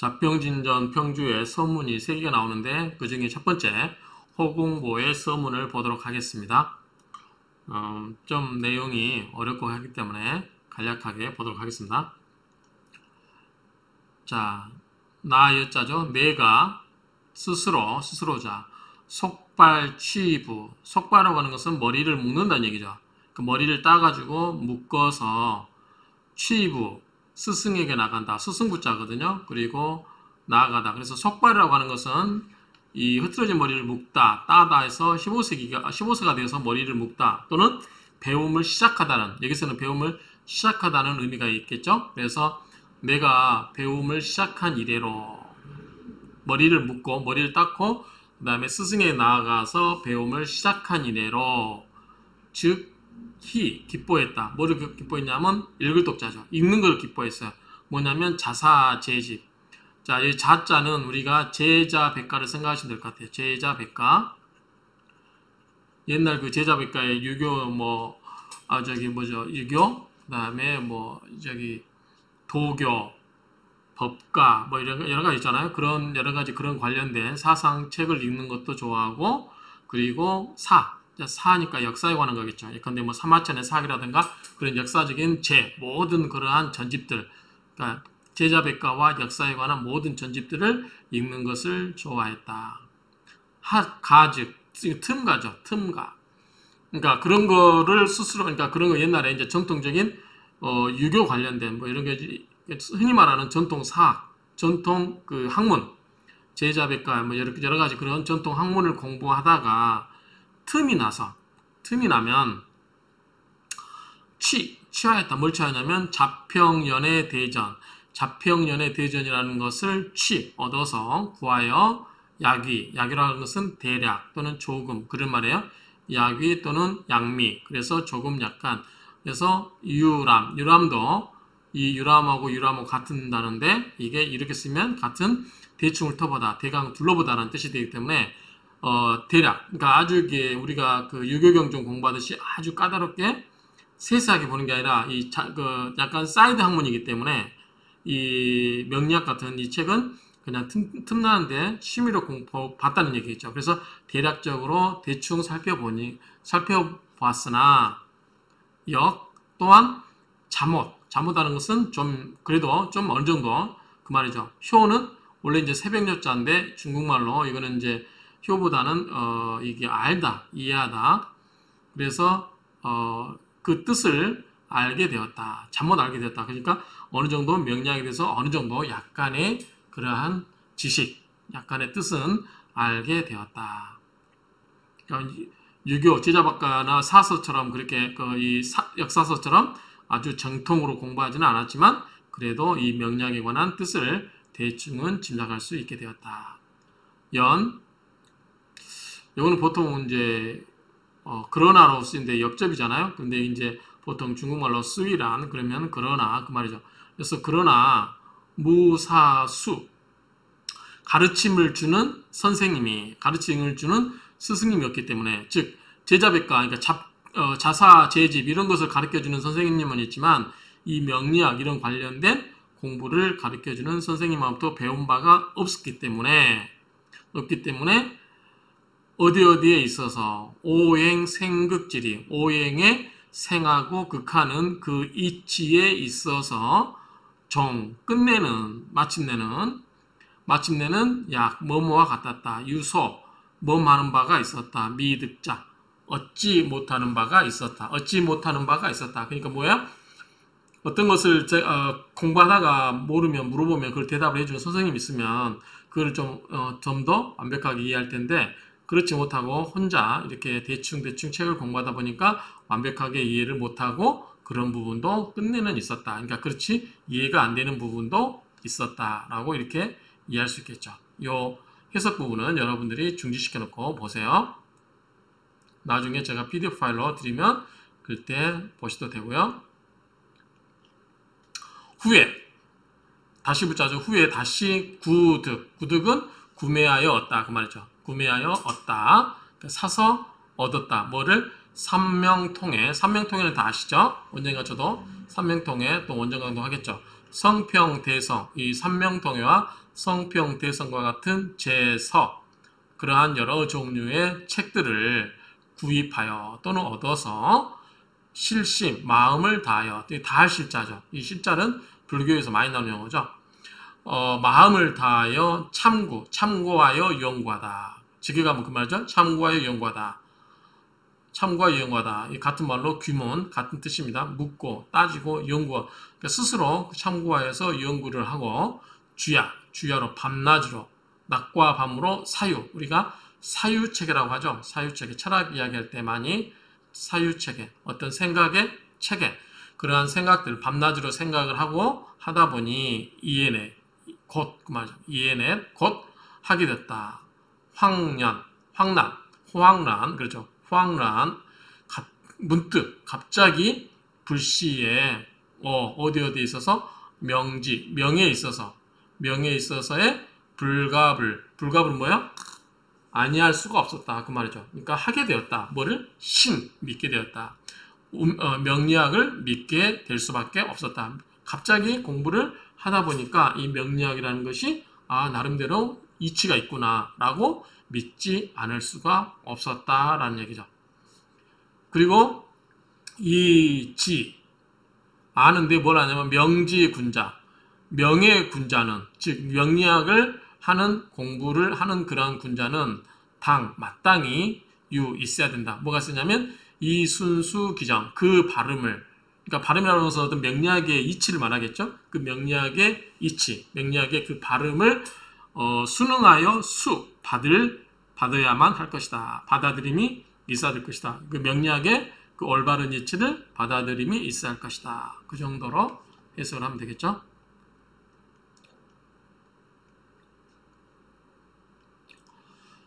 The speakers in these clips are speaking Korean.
자평진전 평주에 서문이 3개가 나오는데 그 중에 첫 번째 허공보의 서문을 보도록 하겠습니다. 좀 내용이 어렵고 하기 때문에 간략하게 보도록 하겠습니다. 자, 나 여자죠. 내가 스스로자. 속발취부. 속발이라고 하는 것은 머리를 묶는다는 얘기죠. 그 머리를 따가지고 묶어서 취부, 스승에게 나간다. 스승부자거든요. 그리고 나아가다. 그래서 속발이라고 하는 것은 이 흐트러진 머리를 묶다, 따다 해서 15세가 되어서 머리를 묶다. 또는 배움을 시작하다는, 여기서는 배움을 시작하다는 의미가 있겠죠. 그래서 내가 배움을 시작한 이래로 머리를 묶고 머리를 닦고 그 다음에 스승에 나아가서 배움을 시작한 이래로 즉 기뻐했다. 뭐를 기뻐했냐면 읽을 독자죠. 읽는 걸 기뻐했어요. 뭐냐면 자사제집. 자, 이 자자는 우리가 제자백가를 생각하시면 될 것 같아요. 제자백가. 옛날 그 제자백가에 유교 유교, 그 다음에 도교, 법가, 여러 가지 있잖아요. 그런 여러 가지 그런 관련된 사상 책을 읽는 것도 좋아하고, 그리고 사니까 역사에 관한 거겠죠. 예컨대 사마천의 사기라든가 그런 역사적인 모든 그러한 전집들, 그러니까 제자백가와 역사에 관한 모든 전집들을 읽는 것을 좋아했다. 가즉 틈가죠. 틈가. 그러니까 그런 거를 스스로, 그러니까 그런 거 옛날에 이제 전통적인 유교 관련된 이런 게 흔히 말하는 전통 사학, 전통 그 학문, 제자백가 여러 가지 그런 전통 학문을 공부하다가 틈이 나면 취하였다. 뭘 취하냐면 자평연의 대전. 자평연의 대전이라는 것을 얻어서 구하여 약위라고 하는 것은 대략 또는 조금, 그런 말이에요. 약위 또는 약미. 그래서 조금 약간. 그래서 유람도 이 유람하고 같은다는데 이게 이렇게 쓰면 같은 대충을 터보다, 대강 둘러보다라는 뜻이 되기 때문에 대략, 그러니까 아주 이게 우리가 그 유교경전 공부하듯이 아주 까다롭게 세세하게 보는 게 아니라 약간 사이드 학문이기 때문에 이 명리학 같은 이 책은 그냥 틈나는데 취미로 봤다는 얘기겠죠. 그래서 대략적으로 대충 살펴보았으나 또한 잠못하는 것은 그래도 어느 정도 그 말이죠. 효는 원래 이제 새벽녘자인데 중국말로 이거는 이제 효보다는 이게 알다, 이해하다. 그래서 그 뜻을 알게 되었다. 잠못 알게 되었다. 그러니까 어느 정도 명량에 대해서 어느 정도 약간의 그러한 지식, 약간의 뜻은 알게 되었다. 그러니까 유교 제자백가나 사서처럼 그렇게 역사서처럼 아주 정통으로 공부하지는 않았지만 그래도 이 명량에 관한 뜻을 대충은 짐작할 수 있게 되었다. 이거는 보통 이제 그러나로 쓰인데 역접이잖아요. 근데 이제 보통 중국말로 수위란 그러면 그러나 그 말이죠. 그래서 그러나 무사수, 가르침을 주는 선생님이, 가르침을 주는 스승님이었기 때문에, 즉 제자백가, 그러니까 자사제집 이런 것을 가르쳐주는 선생님은 있지만 이 명리학 이런 관련된 공부를 가르쳐주는 선생님하고도 배운 바가 없기 때문에 어디에 있어서 오행생극지리, 오행에 생하고 극하는 그 이치에 있어서 마침내는 뭐뭐와 같았다. 유소, 뭐하는 바가 있었다. 미득자, 얻지 못하는 바가 있었다. 그러니까 뭐야? 어떤 것을 공부하다가 모르면 물어보면 그걸 대답을 해주는 선생님이 있으면 그걸 좀 더 완벽하게 이해할 텐데, 그렇지 못하고 혼자 이렇게 대충 책을 공부하다 보니까 완벽하게 이해를 못하고 그런 부분도 끝내는 있었다. 그러니까 그렇지 이해가 안 되는 부분도 있었다라고 이렇게 이해할 수 있겠죠. 이 해석 부분은 여러분들이 중지시켜 놓고 보세요. 나중에 제가 PDF 파일로 드리면 그때 보셔도 되고요. 후에 다시 붙자죠. 후에 다시 구득은 구매하여 얻다 그 말이죠. 구매하여 얻다. 사서 얻었다. 뭐를? 삼명통에. 삼명통에는 다 아시죠? 언젠가 저도 삼명통에 또 원정강도 하겠죠. 성평대성, 이 삼명통해와 성평대성과 같은 제서, 그러한 여러 종류의 책들을 구입하여 또는 얻어서 실심, 마음을 다하여, 다할 실자죠. 이 실자는 불교에서 많이 나오는 용어죠. 마음을 다하여 참고하여 연구하다. 직역하면 그 말이죠. 참고하여 연구하다. 참고하여 연구하다. 이 같은 말로 규문, 같은 뜻입니다. 묻고, 따지고, 연구. 그러니까 스스로 참고하여서 연구를 하고, 주야로, 밤낮으로, 낮과 밤으로 사유. 우리가 사유체계라고 하죠. 사유체계. 철학 이야기할 때 많이 사유체계. 어떤 생각의 체계. 그러한 생각들, 밤낮으로 생각을 하고 하다 보니 이해내. 곧 하게 됐다. 호황란, 그렇죠. 호황란, 문득, 갑자기 불시에, 어디에 있어서, 명에 있어서의 불갑을 뭐야? 아니할 수가 없었다. 그 말이죠. 그러니까 하게 되었다. 뭐를? 믿게 되었다. 명리학을 믿게 될 수밖에 없었다. 갑자기 공부를 하다 보니까 이 명리학이라는 것이 나름대로 이치가 있구나 라고 믿지 않을 수가 없었다라는 얘기죠. 그리고 이 아는데 뭘 하냐면 명지군자, 명예군자는, 즉 명리학을 하는 공부를 하는 그러한 군자는 마땅히 있어야 된다. 뭐가 쓰냐면 이 순수 기정, 그 발음을, 그러니까 발음이라고 해서 어떤 명리학의 이치를 말하겠죠. 그 명리학의 이치, 명리학의 그 발음을 순응하여 받아야만 할 것이다. 받아들임이 있어야 될 것이다. 그 명리학의 그 올바른 이치를 받아들임이 있어야 할 것이다. 그 정도로 해석을 하면 되겠죠.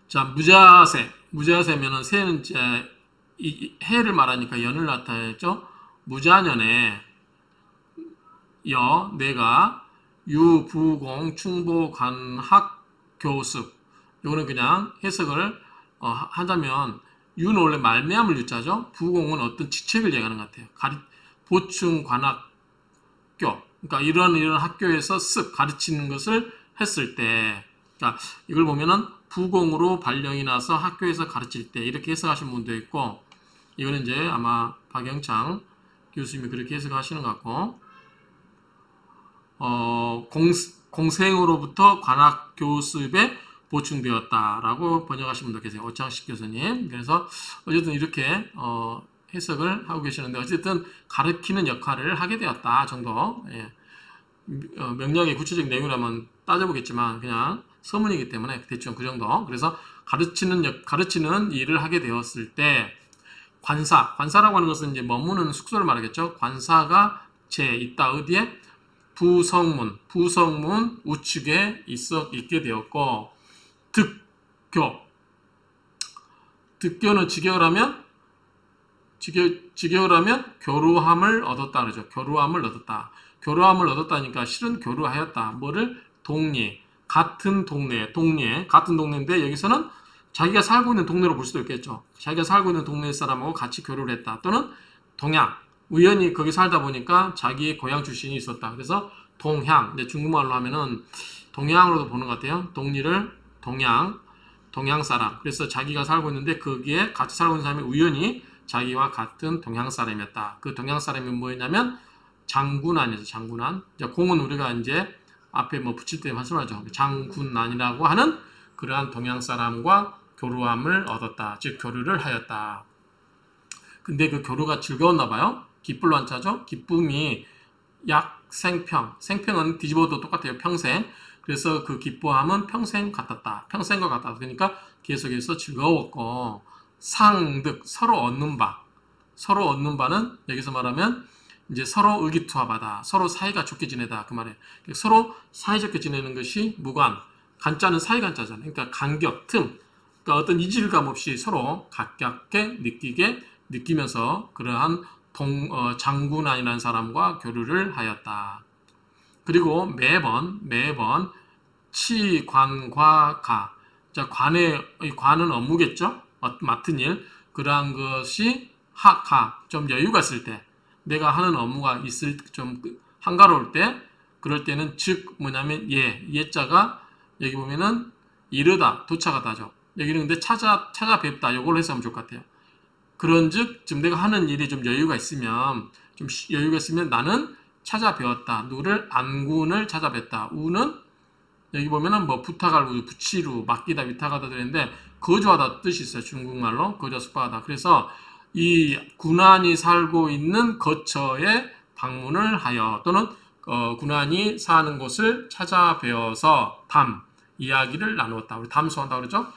자, 무자세면은 새는 이제 해를 말하니까 연을 나타냈죠. 무자년에 내가 유부공 충보관학 교습. 요거는 그냥 해석을 하자면 유는 원래 말미암을 유자죠. 부공은 어떤 직책을 얘기하는 것 같아요. 보충관학교. 그러니까 이런 학교에서 가르치는 것을 했을 때, 그러니까 이걸 보면은 부공으로 발령이 나서 학교에서 가르칠 때 이렇게 해석하시는 분도 있고, 이거는 이제 아마 박영창 교수님이 그렇게 해석하시는 것 같고, 공생으로부터 관학 교습에 보충되었다라고 번역하신 분도 계세요. 오창식 교수님. 그래서 어쨌든 이렇게 해석을 하고 계시는데, 어쨌든 가르치는 역할을 하게 되었다 정도. 예. 명령의 구체적 내용이라면 따져보겠지만 그냥 서문이기 때문에 대충 그 정도. 그래서 가르치는 일을 하게 되었을 때, 관사라고 하는 것은 이제 머무는 숙소를 말하겠죠. 관사가 있다. 어디에? 부성문 우측에 있게 되었고, 득교는 직역을 하면 교루함을 얻었다 그러죠. 교루함을 얻었다니까 실은 교루하였다. 뭐를? 같은 동네인데 여기서는 자기가 살고 있는 동네로 볼 수도 있겠죠. 자기가 살고 있는 동네 사람하고 같이 교류를 했다. 또는 우연히 거기 살다 보니까 자기의 고향 출신이 있었다. 그래서 이제 중국말로 하면은 동양으로도 보는 것 같아요. 동양 사람. 그래서 자기가 살고 있는데 거기에 같이 살고 있는 사람이 우연히 자기와 같은 동양 사람이었다. 그 동양 사람이 뭐였냐면 장군안이죠. 장군안. 공은 우리가 이제 앞에 붙일 때 말씀하죠. 장군안이라고 하는 그러한 동양 사람과 교류함을 얻었다. 즉 교류를 하였다. 근데 그 교류가 즐거웠나 봐요. 기쁠로 한자죠. 기쁨이 생평은 뒤집어도 똑같아요. 평생. 그래서 그 기뻐함은 평생과 같았다. 그러니까 계속해서 즐거웠고, 상득, 서로 얻는 바는 여기서 말하면 이제 서로 의기투합하다. 서로 사이가 좋게 지내다. 그 말이에요. 서로 사이좋게 지내는 것이 무관. 간자는 사이간자잖아요. 그러니까 간격, 틈. 그러니까 어떤 이질감 없이 서로 가깝게 느끼면서 그러한 장군안이라는 사람과 교류를 하였다. 그리고 매번 치관과 자, 관은 업무겠죠. 맡은 일. 그러한 것이 좀 여유가 있을 때, 내가 하는 업무가 좀 한가로울 때, 그럴 때는 즉 뭐냐면 예자가 여기 보면은 이르다, 도착하다죠. 여기는 근데 찾아뵙다 요걸로 해서 하면 좋을 것 같아요. 그런즉 지금 내가 하는 일이 좀 여유가 있으면 나는 찾아뵈었다. 누구를? 안군을 찾아뵀다. 우는 여기 보면은 뭐 부탁할 우, 부치루, 맡기다, 위탁하다 되는데 거주하다 뜻이 있어요. 중국말로 거주하 숙박하다. 그래서 이 군안이 살고 있는 거처에 방문을 하여 또는 군안이 사는 곳을 찾아뵈어서 이야기를 나누었다. 우리 담소한다 그러죠?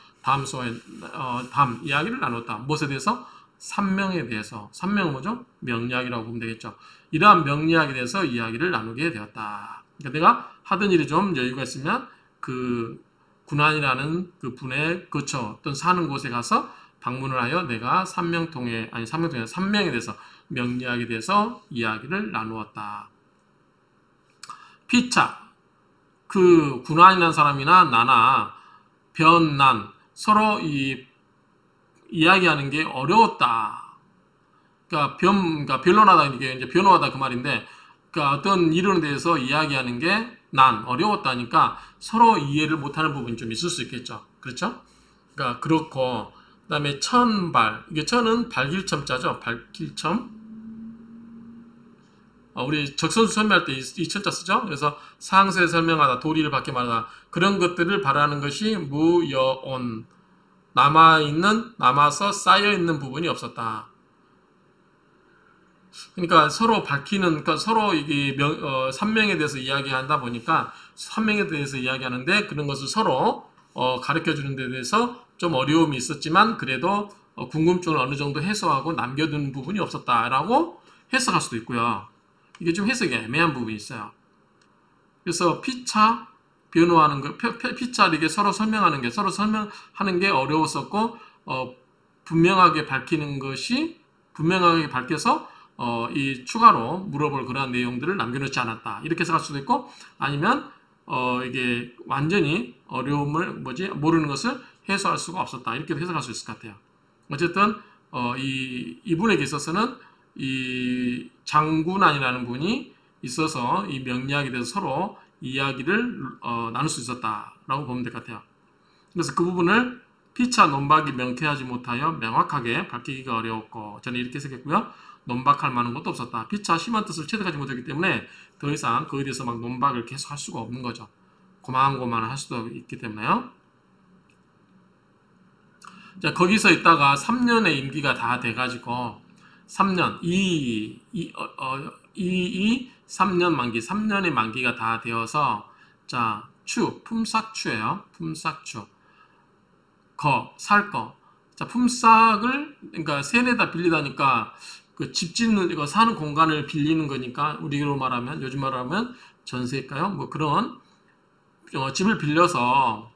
이야기를 나누었다. 무엇에 대해서? 산명에 대해서. 산명은 뭐죠? 명리학이라고 보면 되겠죠. 이러한 명리학에 대해서 이야기를 나누게 되었다. 그러니까 내가 하던 일이 좀 여유가 있으면 그 군안이라는 그 분의 거처 어떤 사는 곳에 가서 방문을 하여 내가 산명에 대해서 명리학에 대해서 이야기를 나누었다. 피차 그 군안이라는 사람이나 나나 변난 서로 이야기하는 게 어려웠다. 그러니까 변론하다 이게 이제 변호하다 그 말인데, 그러니까 어떤 이론에 대해서 이야기하는 게 어려웠다니까 서로 이해를 못하는 부분이 좀 있을 수 있겠죠. 그렇죠? 그러니까 그렇고 그다음에 천발 이게 천은 발길첨자죠. 발길첨. 우리 적선수 설명할 때 이 천자 쓰죠. 그래서 상세 설명하다, 도리를 받게 말하다 그런 것들을 바라는 것이 무여온 남아서 쌓여있는 부분이 없었다. 그러니까 서로 그러니까 서로 이게 산명에 대해서 이야기한다 보니까 산명에 대해서 이야기하는데 그런 것을 서로 가르쳐 주는 데 대해서 좀 어려움이 있었지만 그래도 궁금증을 어느 정도 해소하고 남겨두는 부분이 없었다라고 해석할 수도 있고요. 이게 좀 해석이 애매한 부분이 있어요. 그래서 피차 변호하는 거, 피차 이게 서로 설명하는 게 어려웠었고 분명하게 밝혀서 이 추가로 물어볼 그러한 내용들을 남겨놓지 않았다. 이렇게 해석할 수도 있고 아니면 이게 완전히 어려움을 모르는 것을 해소할 수가 없었다. 이렇게 해석할 수 있을 것 같아요. 어쨌든 이분에게 있어서는 이 장군안이라는 분이 있어서 이 명리학에 대해서 서로 이야기를 나눌 수 있었다라고 보면 될 것 같아요. 그래서 그 부분을 피차 논박이 명쾌하지 못하여 명확하게 밝히기가 어려웠고 저는 이렇게 해석했고요. 논박할 만한 것도 없었다. 피차 심한 뜻을 체득하지 못했기 때문에 더 이상 그에 대해서 막 논박을 계속 할 수가 없는 거죠. 고만고만 할 수도 있기 때문에요. 자, 거기서 있다가 3년의 임기가 다 돼가지고 3년 3년 만기 3년의 만기가 다 되어서 자 품삯추예요. 품삯추 살 거. 자 품삯을 그러니까 세내다 빌리다니까 그 집 짓는 이거 사는 공간을 빌리는 거니까 우리로 말하면 요즘 말하면 전세일까요? 뭐 그런 집을 빌려서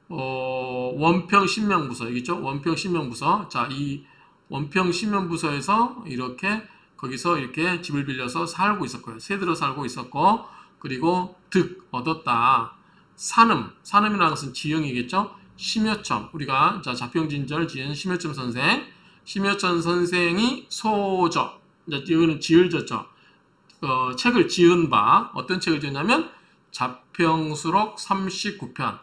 원평 신명부서 여기죠? 원평 신명부서. 자 이 원평 신명부서에서 이렇게 거기서 이렇게 집을 빌려서 살고 있었고요. 새들어 살고 있었고 그리고 득 얻었다. 산음이라는 것은 지형이겠죠. 심여첨 우리가 자 자평진전을 지은 심여첨 선생이 소저 이거는 지을졌죠. 책을 지은 바 어떤 책을 지었냐면 자평수록 39편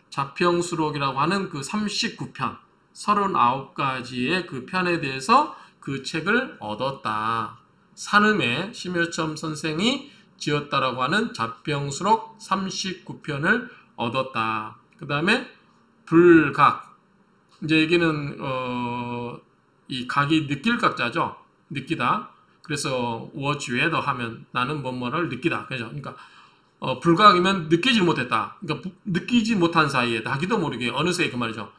자평수록이라고 하는 그 39편 39가지의 그 편에 대해서 그 책을 얻었다. 산음의 심여첨 선생이 지었다라고 하는 자평수록 39편을 얻었다. 그 다음에 불각 이제 여기는 이 각이 느낄 각자죠. 느끼다. 그래서 워주에더 하면 나는 뭐뭐를 느끼다. 그죠? 그러니까 불각이면 느끼지 못했다. 그러니까 느끼지 못한 사이에 자기도 모르게 어느새 그 말이죠.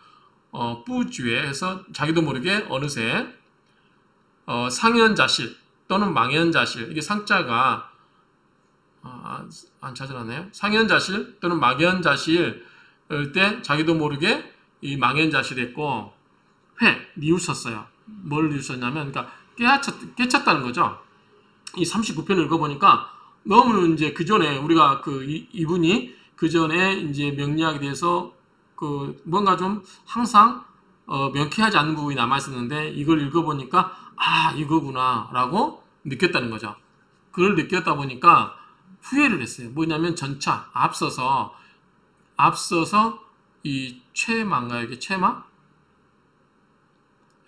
뿌주에 해서 자기도 모르게 어느새 상현자실 또는 망현자실 이게 상자가 안 찾아놨네요. 상현자실 또는 망현자실 때 자기도 모르게 이 망현자실했고 뉘우쳤어요. 뭘 뉘우쳤냐면 그러니까 깨쳤다는 거죠. 이 39편을 읽어보니까 너무 이제 그 전에 우리가 이분이 그 전에 이제 명리학에 대해서 뭔가 좀 항상 명쾌하지 않는 부분이 남아 있었는데 이걸 읽어보니까 이거구나 라고 느꼈다는 거죠. 그걸 느꼈다 보니까 후회를 했어요. 뭐냐면 전차 앞서서 이 최마인가요? 이게 최마?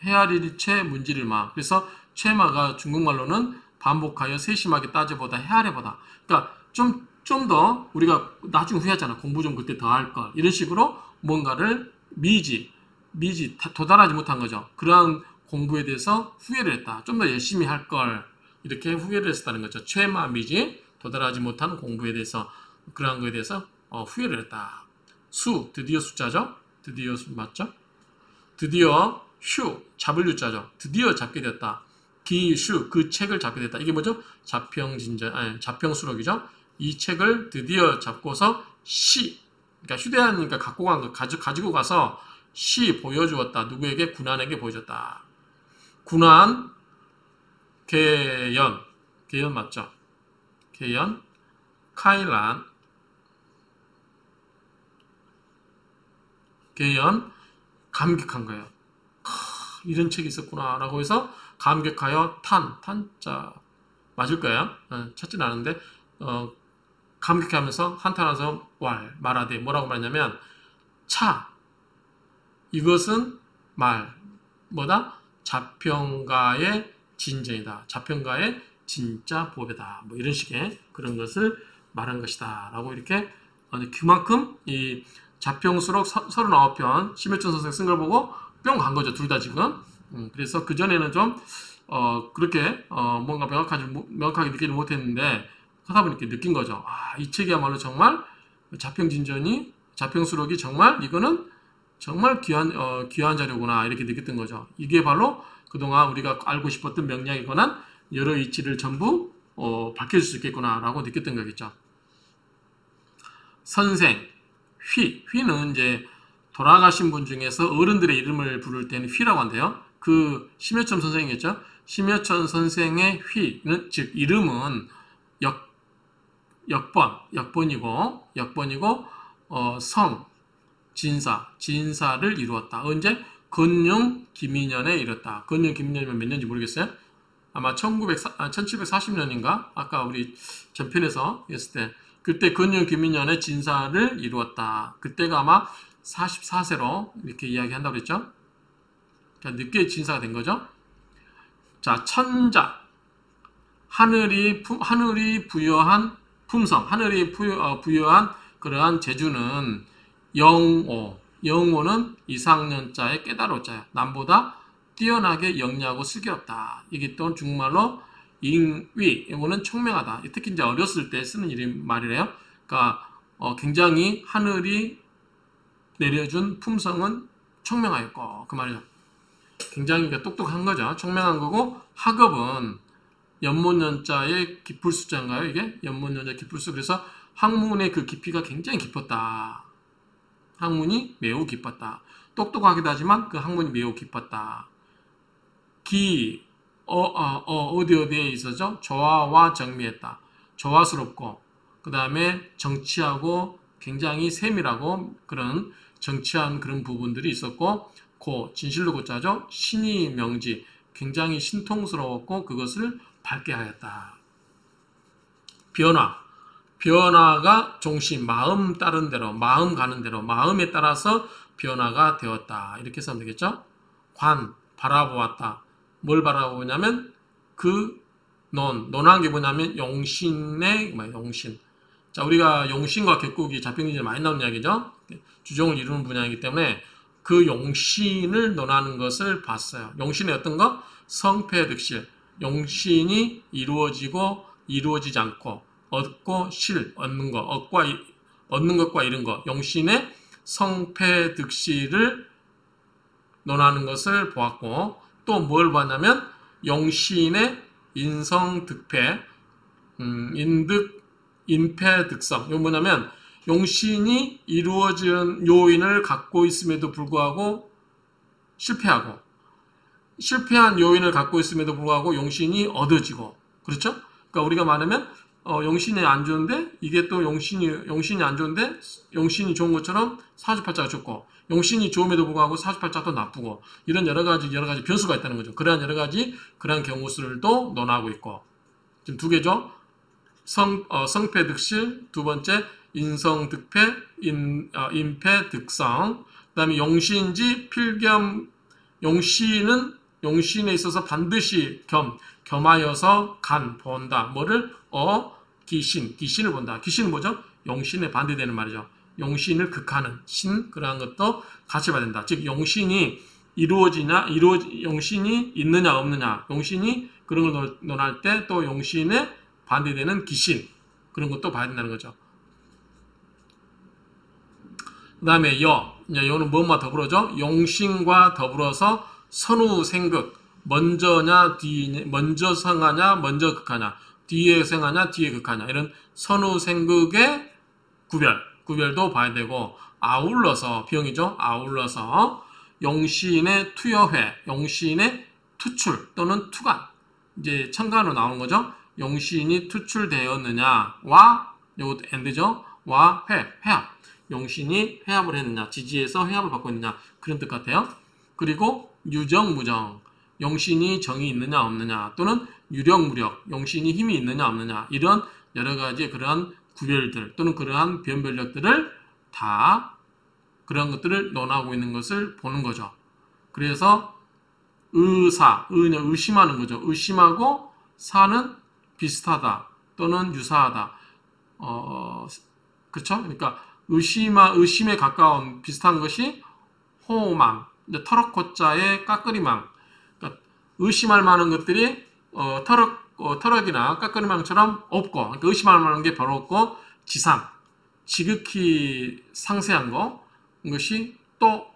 헤아리리 최 문지를 마. 그래서 최마가 중국말로는 반복하여 세심하게 따져보다 헤아려보다. 그러니까 좀 더 우리가 나중에 후회하잖아. 공부 좀 그때 더 할 걸. 이런 식으로 뭔가를 미지 도달하지 못한 거죠. 그러한 공부에 대해서 후회를 했다. 좀 더 열심히 할 걸. 이렇게 후회를 했다는 거죠. 최마 미지 도달하지 못한 공부에 대해서 그러한 거에 대해서 후회를 했다. 드디어 숫자죠. 드디어 맞죠? 드디어 잡을 유자죠. 드디어 잡게 됐다. 그 책을 잡게 됐다. 이게 뭐죠? 자평수록이죠. 이 책을 드디어 잡고서 그러니까 휴대하니까 갖고 간 거 가지고 가서 보여주었다. 누구에게? 군안에게 보여줬다. 군안 개연 맞죠? 개연 카일란 개연 감격한 거예요. 이런 책이 있었구나 라고 해서 감격하여 탄자 맞을 거예요. 찾지는 않은데 감격하면서 한탄하면서 말하되 뭐라고 말하냐면 이것은 뭐다? 자평가의 진전이다. 자평가의 진짜 보배다. 뭐 이런 식의 그런 것을 말한 것이다 라고 이렇게 그만큼 이 자평수록 39편 심혜천 선생 쓴 걸 보고 뿅 간 거죠. 둘 다 지금. 그래서 그전에는 좀 그렇게 뭔가 명확하게 느끼지 못했는데 하다 보니까 느낀 거죠. 이 책이야말로 정말 자평수록이 정말 이거는 정말 귀한 자료구나 이렇게 느꼈던 거죠. 이게 바로 그동안 우리가 알고 싶었던 명량에 관한 여러 이치를 전부 밝혀줄 수 있겠구나 라고 느꼈던 거겠죠. 선생 휘는 이제 돌아가신 분 중에서 어른들의 이름을 부를 때는 휘라고 한대요. 그 심여천 선생이겠죠. 심여천 선생의 휘는 즉 이름은 역번이고 성 진사를 이루었다. 언제? 건용 김인년에 이뤘다. 건용 김인년이면 몇 년인지 모르겠어요. 아마 1740년인가? 아까 우리 전편에서 했을 때 그때 건용 김인년의 진사를 이루었다. 그때가 아마 44세로 이렇게 이야기한다고 그랬죠. 그러니까 늦게 진사가 된 거죠. 자, 천자 하늘이 부여한 품성, 하늘이 부여한 그러한 재주는 영오는 이상년자의 깨달을자야. 남보다 뛰어나게 영리하고 슬기롭다. 이게 또 중국말로 잉위, 이거는 총명하다. 특히 이제 어렸을 때 쓰는 말이래요. 그러니까 굉장히 하늘이 내려준 품성은 총명하였고 그 말이죠. 굉장히 똑똑한 거죠. 총명한 거고 학업은 연못연자의 깊을수자인가요? 이게 연못연자 깊을수. 그래서 학문의 그 깊이가 굉장히 깊었다. 학문이 매우 깊었다. 똑똑하기도 하지만 그 학문이 매우 깊었다. 어디에 있었죠? 조화와 정미했다. 조화스럽고 그 다음에 정치하고 굉장히 세밀하고 그런 정치한 그런 부분들이 있었고 진실로 고자죠. 신이 명지 굉장히 신통스러웠고 그것을 밝게 하였다. 변화가 종신 마음 따른 대로 마음 가는 대로 마음에 따라서 변화가 되었다. 이렇게 쓰면 되겠죠. 바라보았다. 뭘 바라보냐면 논한 게 뭐냐면 용신. 자, 우리가 용신과 객국이 잡평진에 많이 나오는 이야기죠. 주종을 이루는 분야이기 때문에 그 용신을 논하는 것을 봤어요. 용신의 어떤 거? 성패득실. 용신이 이루어지고 이루어지지 않고 얻고 얻는 거, 얻는 것과 이런 거. 용신의 성패득실을 논하는 것을 보았고 또 뭘 봤냐면 용신의 인성득패, 인패득성. 이건 뭐냐면 용신이 이루어진 요인을 갖고 있음에도 불구하고 실패한 요인을 갖고 있음에도 불구하고 용신이 얻어지고 그렇죠? 그러니까 우리가 말하면 용신이 안 좋은데 이게 또 용신이 안 좋은데 용신이 좋은 것처럼 사주팔자가 좋고 용신이 좋음에도 불구하고 사주팔자가 또 나쁘고 이런 여러 가지 변수가 있다는 거죠. 그러한 경우수를 또 논하고 있고 지금 두 개죠. 성패득실, 두 번째 인성득패, 인패득성. 그다음에 용시인지 필겸, 용신에 있어서 반드시 겸하여서 본다. 뭐를? 기신을 본다. 기신은 뭐죠? 용신에 반대되는 말이죠. 용신을 극하는 그러한 것도 같이 봐야 된다. 즉 용신이 용신이 있느냐 없느냐, 용신이 그런 걸 논할 때 또 용신에 반대되는 기신, 그런 것도 봐야 된다는 거죠. 그 다음에 여는 뭐와 더불어죠? 용신과 더불어서 선후생극, 먼저 성하냐, 먼저 극하냐, 뒤에 생하냐, 뒤에 극하냐, 이런 선후생극의 구별도 봐야 되고, 아울러서 용신의 투여회, 용신의 투출 또는 투간, 이제 첨가로 나오는 거죠. 용신이 투출되었느냐와, 요것도 엔드죠. 와 회합. 용신이 회합을 했느냐, 지지에서 회합을 받고 있느냐, 그런 뜻 같아요. 그리고 유정, 무정, 용신이 정이 있느냐 없느냐, 또는 유력, 무력, 용신이 힘이 있느냐 없느냐, 이런 여러 가지 그러한 구별들 또는 그러한 변별력들을 다 그런 것들을 논하고 있는 것을 보는 거죠. 그래서 의심하는 거죠. 의심하고 사는 비슷하다 또는 유사하다. 그렇죠? 그러니까 의심에 가까운 비슷한 것이 호망, 터럭코자의 까끄리망. 그러니까 의심할 만한 것들이 터럭이나 까끄리망처럼 없고, 그러니까 의심할 만한 게 별로 없고, 지극히 상세한 것이 또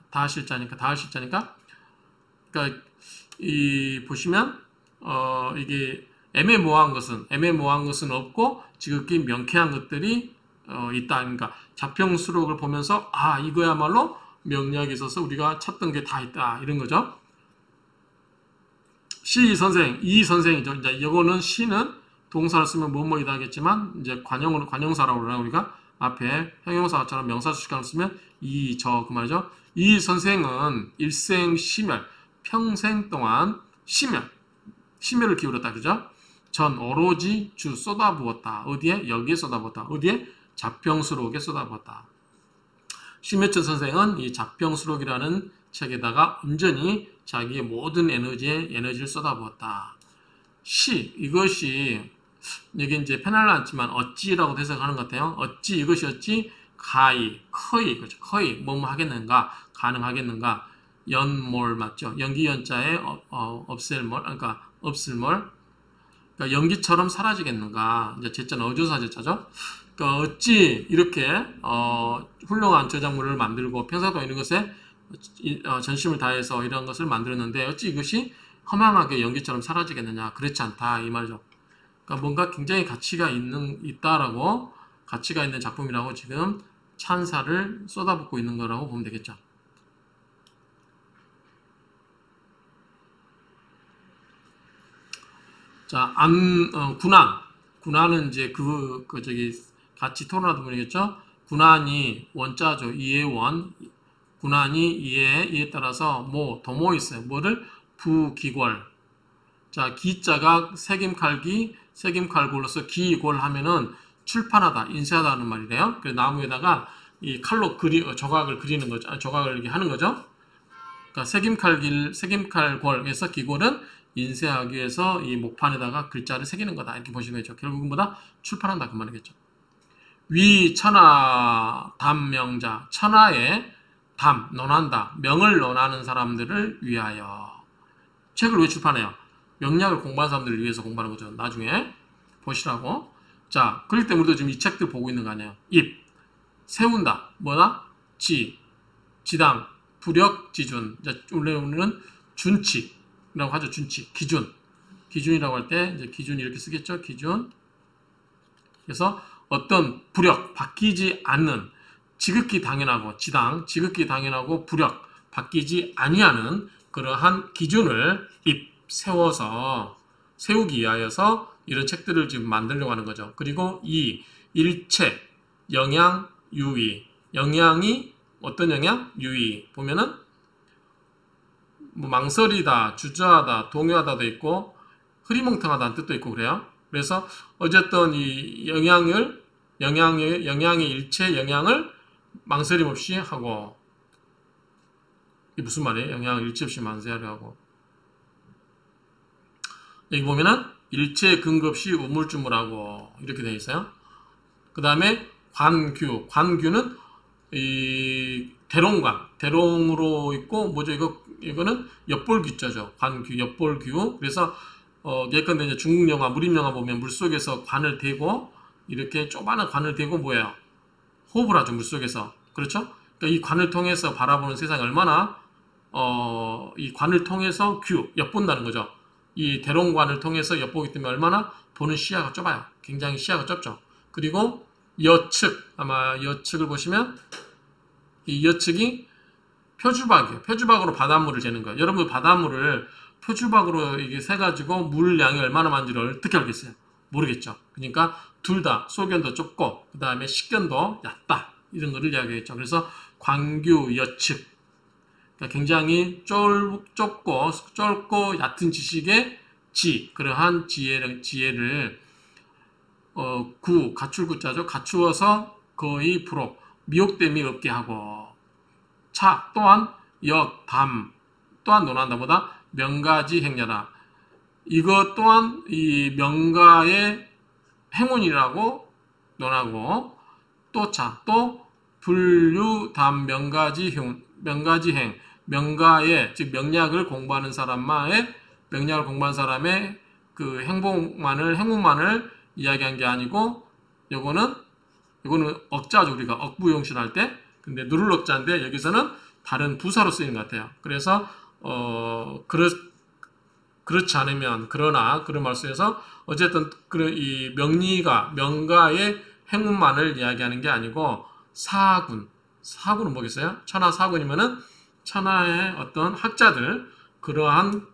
다하실자니까. 그러니까 보시면 이게 애매모호한 것은 없고 지극히 명쾌한 것들이 있다. 그러니까 자평수록을 보면서 이거야말로 명리학에 있어서 우리가 찾던 게 다 있다, 이런 거죠. 이 선생이죠. 이제 이거는 시는 동사를 쓰면 뭐뭐이다 하겠지만, 이제 관용사라고 그러나, 우리가 앞에 형용사처럼 명사수식관을 쓰면 그 말이죠. 이 선생은 일생심혈, 평생 동안 심혈을 기울였다, 그죠? 전 오로지 주 쏟아부었다. 어디에? 여기에 쏟아부었다. 어디에? 자평수록에 쏟아부었다. 심혜천 선생은 이 자평수록이라는 책에다가 온전히 자기의 모든 에너지를 쏟아부었다. 이것이 여기 이제 페널 않지만 어찌라고 해석하는 것 같아요. 이것이 어찌? 커이, 그렇죠. 커이, 뭐뭐 하겠는가, 가능하겠는가. 연몰 맞죠? 연기연자에 없앨몰, 그러니까 없을몰. 그러니까 연기처럼 사라지겠는가. 이제 제자는 어조사 제자죠. 그러니까 어찌 이렇게 훌륭한 저작물을 만들고 평사도 이런 것에 전심을 다해서 이런 것을 만들었는데 어찌 이것이 허망하게 연기처럼 사라지겠느냐. 그렇지 않다, 이 말이죠. 그러니까 뭔가 굉장히 가치가 있는 작품이라고 지금 찬사를 쏟아붓고 있는 거라고 보면 되겠죠. 자, 군안은 이제 같이 토론하던 분이겠죠. 군안이 원자죠. 이해원. 군안이 이해에 따라서 도모 있어요. 뭐를? 부기골. 자, 기자가 색임칼골로서 기골 하면은 출판하다, 인쇄하다 는 말이래요. 그래서 나무에다가 이 칼로 조각을 그리는 거죠. 조각을 이렇게 하는 거죠. 그러니까 색임칼골에서 기골은 인쇄하기 위해서 이 목판에다가 글자를 새기는 거다, 이렇게 보시면 되죠. 결국은 뭐다? 출판한다, 그 말이겠죠. 천하 담명자, 천하의 논한다, 명을 논하는 사람들을 위하여. 책을 왜 출판해요? 명리학을 공부하는 사람들을 위해서 공부하는 거죠. 나중에 보시라고. 자, 그렇기 때문에 우리도 지금 이 책들 보고 있는 거 아니에요. 세운다, 뭐다? 지당, 부력, 지준. 원래는 준칙이라고 하죠. 준칙, 기준이라고 할 때 이제 기준 이렇게 쓰겠죠. 기준. 그래서 어떤 부력, 바뀌지 않는, 지극히 당연하고, 지극히 당연하고 부력, 바뀌지 아니하는 그러한 기준을 세우기 위하여서 이런 책들을 지금 만들려고 하는 거죠. 그리고 일체, 영양, 유의. 영양이 어떤 영양? 유의. 보면은 망설이다, 주저하다, 동요하다도 있고 흐리멍텅하다는 뜻도 있고 그래요. 그래서 어쨌든 이 영양의 일체 영양을 망설임 없이 하고, 이게 무슨 말이에요? 영양을 일체 없이 망설이려 하고. 여기 보면은 일체 근거 없이 우물쭈물하고 이렇게 되어 있어요. 그 다음에 관규는 이 대롱으로 있고 뭐죠? 이거는 엿볼규자죠. 관규, 엿볼규. 그래서 예컨대 이제 중국 영화, 무림 영화 보면 물 속에서 관을 대고 이렇게 조그마한 관을 대고 뭐예요? 호흡을 하죠, 물 속에서. 그렇죠? 그러니까 이 관을 통해서 바라보는 세상이 얼마나 이 관을 통해서 엿본다는 거죠. 이 대롱관을 통해서 엿보기 때문에 얼마나 보는 시야가 좁아요. 굉장히 시야가 좁죠. 그리고 여측, 아마 여측을 보시면 이 여측이 표주박이에요. 표주박으로 바닷물을 재는 거예요. 여러분 바닷물을 표주박으로 이게 세가지고 물량이 얼마나 많은지를 어떻게 알겠어요? 모르겠죠. 그러니까 둘 다 소견도 좁고 그 다음에 식견도 얕다. 이런 거를 이야기했죠. 그래서 광규, 여측. 그러니까 굉장히 좁고 얕은 지식의 그러한 지혜를 갖출구자죠. 갖추어서 거의 부록, 미혹됨이 없게 하고, 또한 또한 논한다보다 명가지 행렬아. 이것 또한 이 명가의 행운이라고 논하고, 또 분류담 명가지행, 명가의, 즉 명약을 공부하는 사람의 그 행운만을 이야기한 게 아니고, 요거는 억자죠. 우리가 억부용신 할 때. 근데 누를 억자인데 여기서는 다른 부사로 쓰이는 것 같아요. 그래서 그렇지 않으면 그러나 그런 말씀에서 어쨌든 이 명가의 행운만을 이야기하는 게 아니고 사군은 뭐겠어요? 천하 사군이면은 천하의 어떤 학자들, 그러한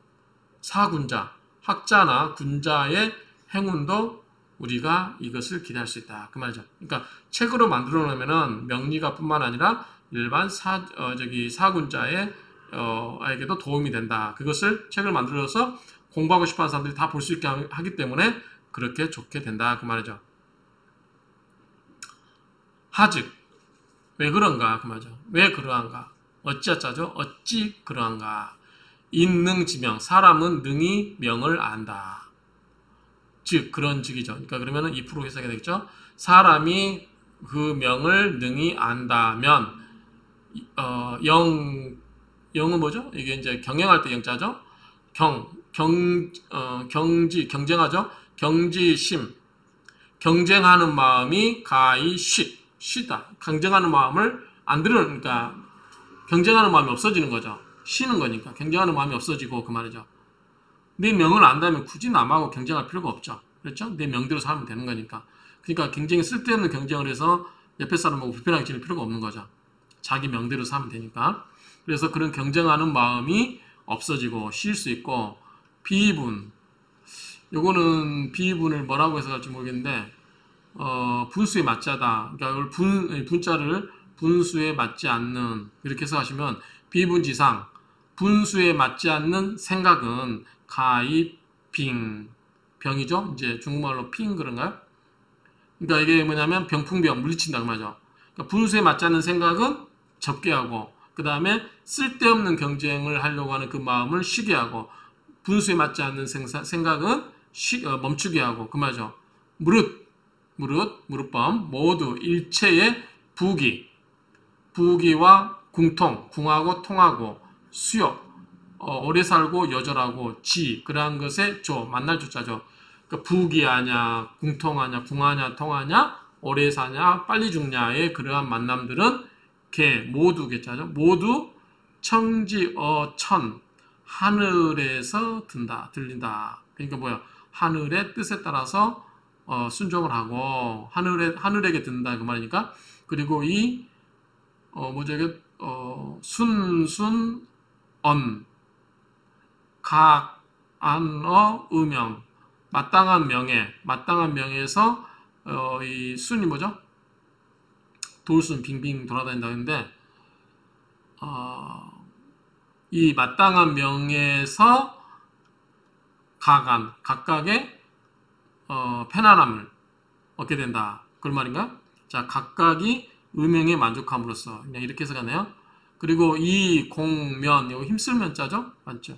학자나 군자의 행운도 우리가 이것을 기대할 수 있다. 그 말이죠. 그러니까 책으로 만들어 놓으면은 명리가뿐만 아니라 일반 사군자의 에게도 도움이 된다. 그것을 책을 만들어서 공부하고 싶어하는 사람들이 다 볼 수 있게 하기 때문에 그렇게 좋게 된다. 그 말이죠. 하즉 왜 그런가? 그 말이죠. 왜 그러한가? 어찌하자죠? 어찌 그러한가? 인능지명, 사람은 능히 명을 안다. 즉 그런 즉이죠. 그러니까 그러면은 2% 해석이 되겠죠. 사람이 그 명을 능히 안다면 영은 뭐죠? 이게 이제 경영할 때 영자죠. 경쟁하죠. 경지심, 경쟁하는 마음이 가히 쉬다. 경쟁하는 마음을 안 그러니까 경쟁하는 마음이 없어지는 거죠. 쉬는 거니까 경쟁하는 마음이 없어지고 그 말이죠. 내 명을 안다면 굳이 남하고 경쟁할 필요가 없죠. 그렇죠? 내 명대로 살면 되는 거니까. 그러니까 굉장히 쓸데없는 경쟁을 해서 옆에 사람하고 불편하게 지낼 필요가 없는 거죠. 자기 명대로 살면 되니까. 그래서 그런 경쟁하는 마음이 없어지고 쉴 수 있고, 요거는 비분을 뭐라고 해석할지 모르겠는데 분수에 맞지 않다. 그러니까 분자를 분수에 맞지 않는, 이렇게 해석하시면 비분지상, 분수에 맞지 않는 생각은 병이죠. 이제 중국말로 핑 그런가요? 그러니까 이게 뭐냐면 병풍병, 물리친다고 말이죠. 그러니까 분수에 맞지 않는 생각은 접게 하고, 그 다음에 쓸데없는 경쟁을 하려고 하는 그 마음을 쉬게 하고, 분수에 맞지 않는 생각은 멈추게 하고, 그 말이죠. 무릇범 모두 일체의 부기와 궁하고 통하고, 수욕, 오래 살고 여절하고, 그러한 것에 만날 조자죠. 그러니까 부기하냐, 궁통하냐, 궁하냐, 통하냐, 오래 사냐, 빨리 죽냐의 그러한 만남들은 모두 개자죠. 모두 청지어천, 하늘에서 들린다. 그러니까 뭐야? 하늘의 뜻에 따라서 순종을 하고 하늘에게 듣는다 그 말이니까. 그리고 순순언, 각안어, 음영, 마땅한 명예에서 이 순이 뭐죠? 돌순 빙빙 돌아다닌다 했는데 이 마땅한 명에서 각각의 편안함을 얻게 된다. 그런 말인가? 자, 각각이 음행에 만족함으로써 그냥 이렇게 해석하네요. 그리고 이 공면, 이거 힘쓸면 자죠? 맞죠?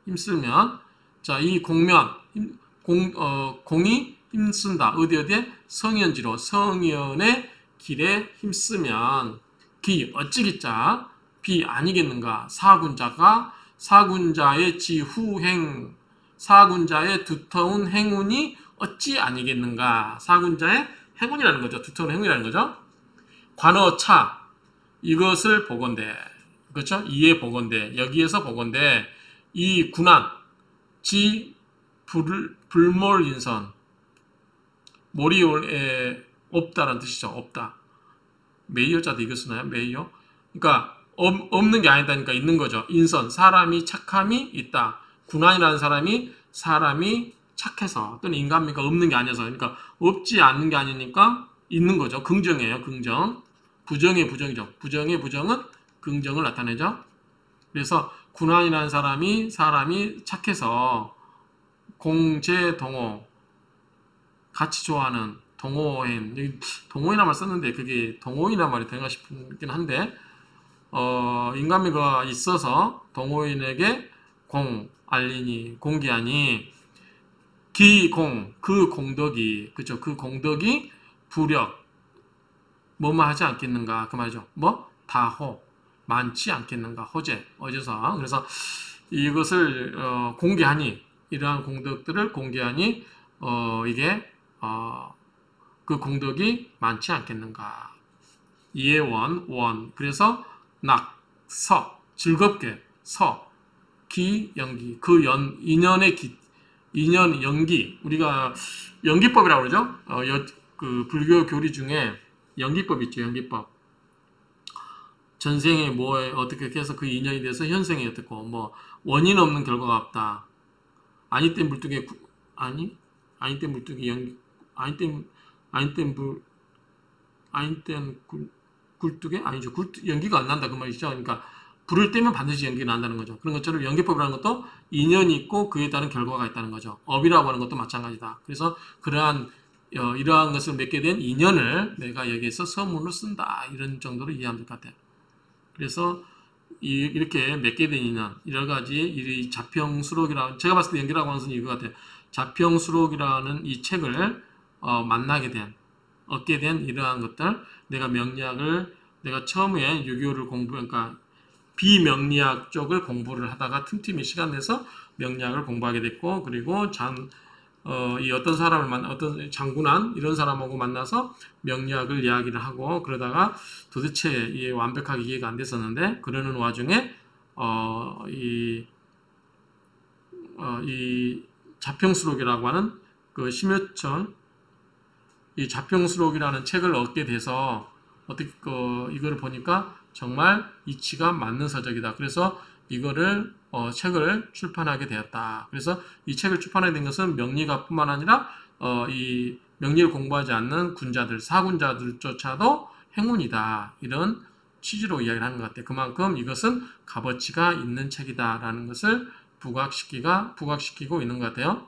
힘쓸면. 자, 이 공면, 공이 힘쓴다. 어디에? 성현지로. 성현의 길에 힘쓰면 기, 어찌기자, 비 아니겠는가? 사군자가 사군자의 지후행, 사군자의 두터운 행운이 어찌 아니겠는가? 사군자의 행운이라는 거죠. 두터운 행운이라는 거죠. 관어차, 이것을 보건대. 그렇죠? 이에 보건대. 여기에서 보건대. 이 군한, 지, 불몰인선. 몰이에 없다라는 뜻이죠. 없다. 메이어자도 이거 쓰나요? 메이어? 그러니까 없는 게 아니다니까 있는 거죠. 인선, 사람이 착함이 있다. 군한이라는 사람이 착해서 또는 인간미가 없는 게 아니어서 그러니까 없지 않는 게 아니니까 있는 거죠. 긍정이에요. 긍정. 부정의 부정이죠. 부정의 부정은 긍정을 나타내죠. 그래서 군한이라는 사람이 착해서 공제동호 같이 좋아하는 동호인, 여기 동호인이란 말 썼는데 그게 동호인이란 말이 되나 싶긴 한데 인간미가 있어서 동호인에게 알리니 공개하니 기공, 그 공덕이, 그죠? 그 공덕이 부력 뭐뭐 하지 않겠는가 그 말이죠. 뭐 다호 많지 않겠는가 호재 어제서. 그래서 이것을 공개하니, 이러한 공덕들을 공개하니 이게 그 공덕이 많지 않겠는가. 이해원 그래서 낙서 즐겁게 서 기 연기 그 인연의 인연 연기, 우리가 연기법이라고 그러죠. 그 불교 교리 중에 연기법 있죠. 연기법. 전생에 뭐에 어떻게 해서 그 인연이 돼서 현생에 어떻고 뭐 원인 없는 결과가 없다. 아니땐 물뚝에 아니땐 물뚝에 연기 아니땐 굴뚝에 아니죠. 연기가 안 난다 그 말이죠. 그러니까 불을 떼면 반드시 연기가 난다는 거죠. 그런 것처럼 연기법이라는 것도 인연이 있고 그에 따른 결과가 있다는 거죠. 업이라고 하는 것도 마찬가지다. 그래서 이러한 것을 맺게 된 인연을 내가 여기에서 서문으로 쓴다. 이런 정도로 이해하면 될 것 같아요. 그래서 이렇게 맺게 된 인연, 여러 가지 이 자평수록이라고, 제가 봤을 때 연기라고 하는 것은 이거 같아요. 자평수록이라는 이 책을 얻게 된 이러한 것들, 내가 처음에 유교를 그러니까 비명리학 쪽을 공부를 하다가 틈틈이 시간 내서 명리학을 공부하게 됐고, 그리고 이 어떤 장군한 이런 사람하고 만나서 명리학을 이야기를 하고 그러다가 도대체 이게 완벽하게 이해가 안 됐었는데, 그러는 와중에 이 자평수록이라고 하는 그 심효천 이 자평수록이라는 책을 얻게 돼서 어떻게 이거를 보니까 정말 이치가 맞는 서적이다. 그래서 이거를 책을 출판하게 되었다. 그래서 이 책을 출판하게 된 것은 명리가뿐만 아니라 이 명리를 공부하지 않는 군자들, 사군자들조차도 행운이다. 이런 취지로 이야기를 하는 것 같아요. 그만큼 이것은 값어치가 있는 책이다라는 것을 부각시키고 있는 것 같아요.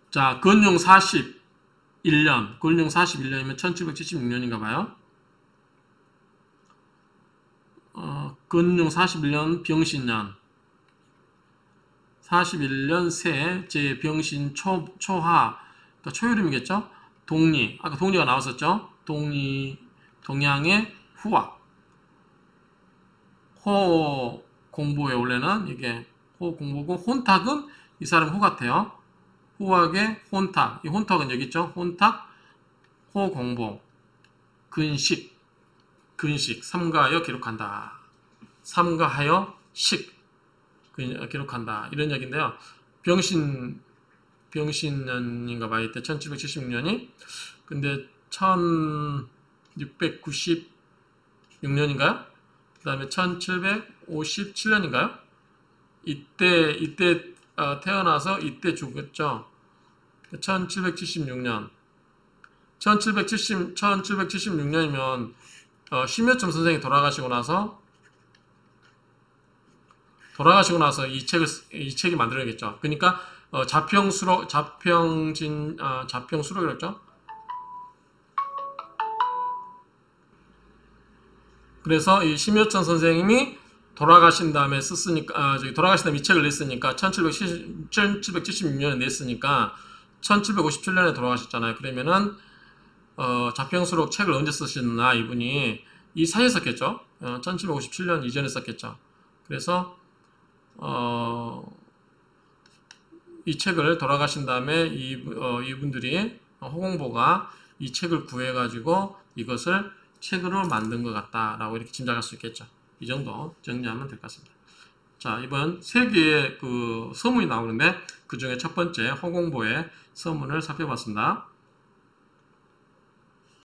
자, 건용 41년, 건용 41년이면 1776년인가 봐요. 건용 41년 병신년, 41년 새, 제 병신 초하, 그러니까 초여름이겠죠? 동리, 아까 동리가 나왔었죠? 동양의 후학, 호 공부에 원래는 이게 호 공부고, 혼탁은 이 사람 호 같아요. 후학의 혼탁, 이 혼탁은 여기 있죠? 혼탁, 호 공부, 근식, 삼가하여 기록한다. 삼가하여 식, 기록한다. 이런 얘기인데요. 병신년인가 봐요. 이때 1776년이. 근데 1696년인가요? 그 다음에 1757년인가요? 이때 태어나서 이때 죽었죠. 1776년. 1776년이면 심여점 선생이 돌아가시고 나서 돌아가시고 나서 이 책이 만들어야겠죠. 그러니까 자평수록이랬죠. 그래서 이 심효천 선생님이 돌아가신 다음에 썼으니까, 돌아가신 다음에 이 책을 냈으니까, 1776년에 냈으니까, 1757년에 돌아가셨잖아요. 그러면은, 자평수록 책을 언제 쓰셨나, 이분이, 이 사이에 썼겠죠? 1757년 이전에 썼겠죠. 그래서, 이 책을 돌아가신 다음에 이분들이, 허공보가 이 책을 구해가지고 이것을 책으로 만든 것 같다라고 이렇게 짐작할 수 있겠죠. 이 정도 정리하면 될 것 같습니다. 자, 이번 세 개의 그 서문이 나오는데 그 중에 첫 번째 허공보의 서문을 살펴봤습니다.